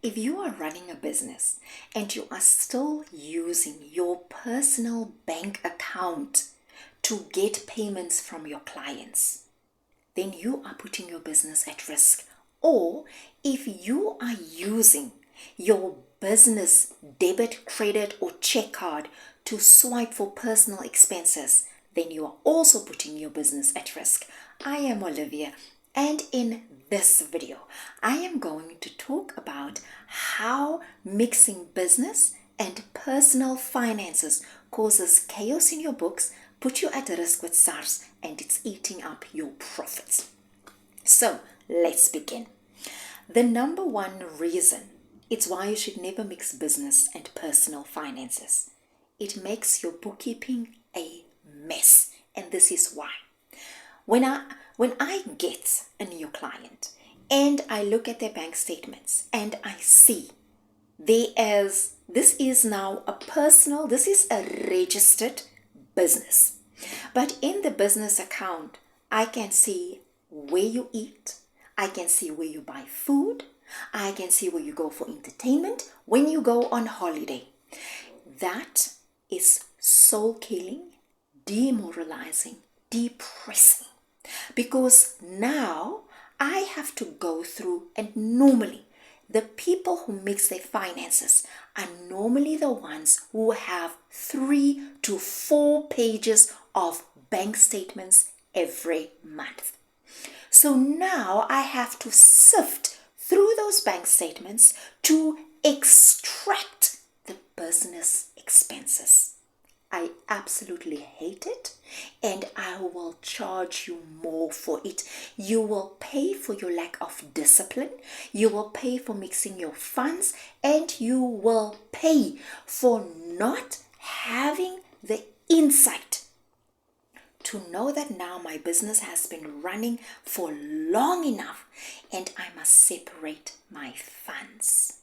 If you are running a business and you are still using your personal bank account to get payments from your clients, then you are putting your business at risk. Or if you are using your business debit, credit, or check card to swipe for personal expenses, then you are also putting your business at risk. I am Olivia, and in this video, I am going to talk about how mixing business and personal finances causes chaos in your books, put you at risk with SARS, and it's eating up your profits. So let's begin. The number one reason it's why you should never mix business and personal finances. It makes your bookkeeping a mess, and this is why. When I get a new client and I look at their bank statements and I see this is now a personal, this is a registered business. But in the business account, I can see where you eat, I can see where you buy food, I can see where you go for entertainment, when you go on holiday. That is soul killing, demoralizing, depressing. Because now I have to go through, and normally the people who mix their finances are normally the ones who have 3 to 4 pages of bank statements every month. So now I have to sift through those bank statements to extract the business expenses. I absolutely hate it, and I will charge you more for it. You will pay for your lack of discipline, you will pay for mixing your funds, and you will pay for not having the insight to know that now my business has been running for long enough and I must separate my funds.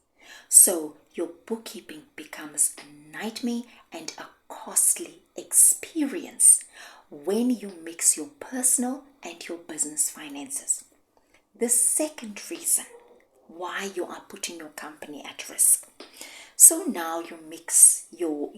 So your bookkeeping becomes a nightmare and a costly experience when you mix your personal and your business finances. The second reason why you are putting your company at risk. So now you mix your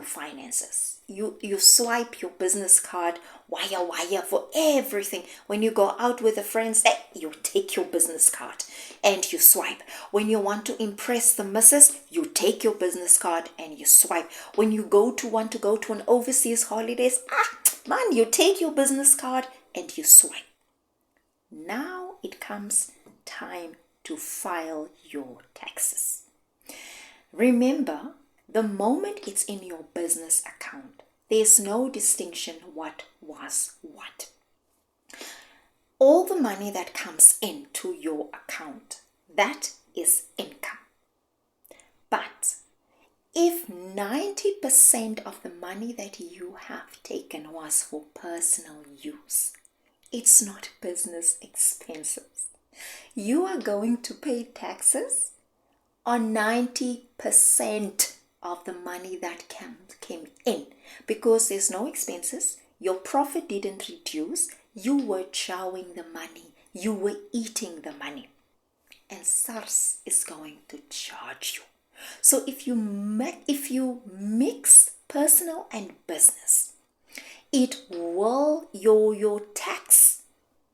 finances. You swipe your business card wire for everything. When you go out with the friends, you take your business card and you swipe. When you want to impress the missus, you take your business card and you swipe. When you want to go to an overseas holidays, you take your business card and you swipe. Now it comes time to file your taxes. Remember, the moment it's in your business account, there's no distinction what was what. All the money that comes into your account, that is income. But if 90% of the money that you have taken was for personal use, it's not business expenses. You are going to pay taxes on 90% of the money that came in, because there's no expenses, your profit didn't reduce, you were chowing the money, you were eating the money, and SARS is going to charge you. So if you mix personal and business, it will your tax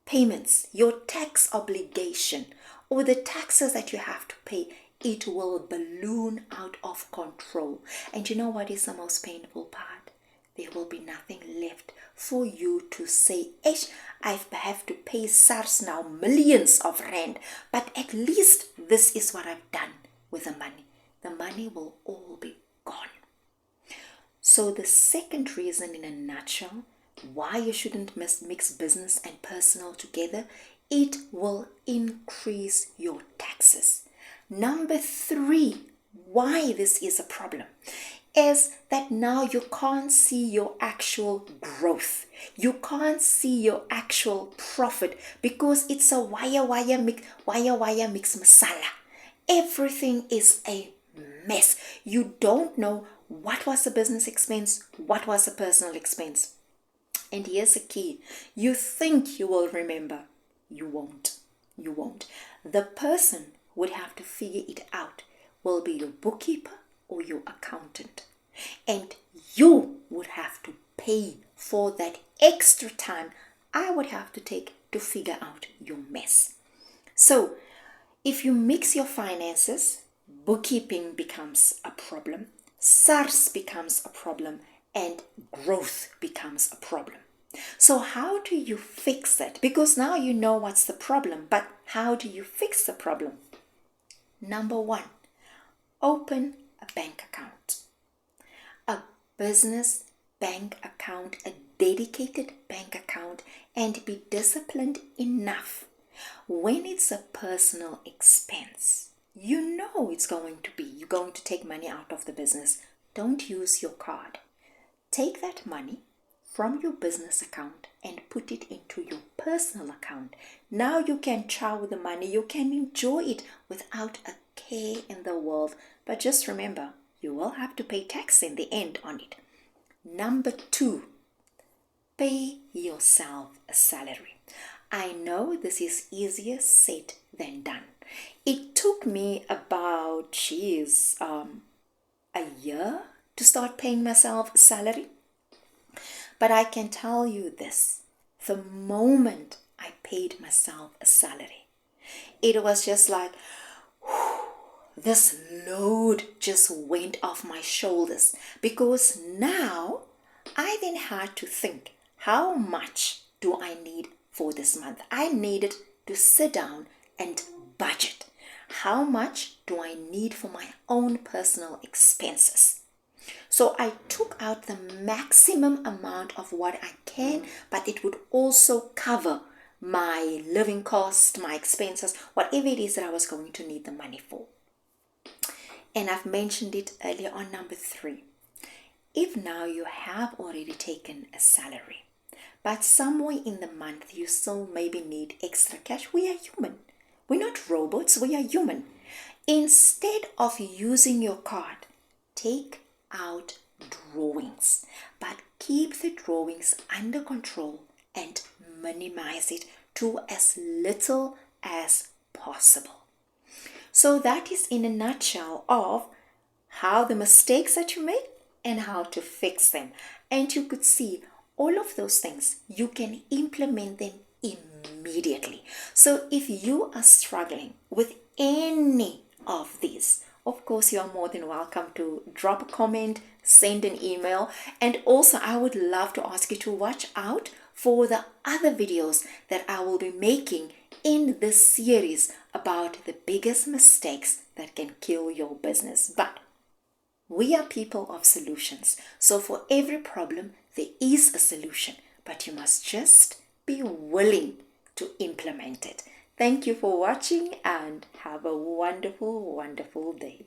payments, your tax obligation, or the taxes that you have to pay, it will balloon out of control. And you know what is the most painful part? There will be nothing left for you to say, I have to pay SARS now millions of rand, but at least this is what I've done with the money. The money will all be gone. So the second reason in a nutshell why you shouldn't mix business and personal together, it will increase your taxes. Number 3, why this is a problem, is that now you can't see your actual growth. You can't see your actual profit because it's a wire mix masala. Everything is a mess. You don't know what was the business expense, what was the personal expense. And here's the key. You think you will remember. You won't. The person would have to figure it out will be your bookkeeper or your accountant. And you would have to pay for that extra time I would have to take to figure out your mess. So, if you mix your finances, bookkeeping becomes a problem, SARS becomes a problem, and growth becomes a problem. So how do you fix it? Because now you know what's the problem, but how do you fix the problem? Number one, open a bank account. A business bank account, a dedicated bank account, and be disciplined enough. When it's a personal expense, you know you're going to take money out of the business. Don't use your card. Take that money from your business account and put it into your personal account. Now you can chow with the money, you can enjoy it without a care in the world. But just remember, you will have to pay tax in the end on it. Number two, pay yourself a salary. I know this is easier said than done. It took me about, a year to start paying myself a salary. But I can tell you this, the moment I paid myself a salary, it was just like, this load just went off my shoulders, because now I then had to think, how much do I need for this month? I needed to sit down and budget. How much do I need for my own personal expenses? So I took out the maximum amount of what I can, but it would also cover my living cost, my expenses, whatever it is that I was going to need the money for. And I've mentioned it earlier on, number three. If now you have already taken a salary, but somewhere in the month you still maybe need extra cash, we are human. We're not robots, we are human. Instead of using your card, take out drawings, but keep the drawings under control and minimize it to as little as possible. So that is in a nutshell of how the mistakes that you make and how to fix them. And you could see all of those things, you can implement them immediately. So if you are struggling with any of these, of course, you are more than welcome to drop a comment, send an email, and also I would love to ask you to watch out for the other videos that I will be making in this series about the biggest mistakes that can kill your business. But we are people of solutions. So for every problem, there is a solution, but you must just be willing to implement it. Thank you for watching and have a wonderful, wonderful day.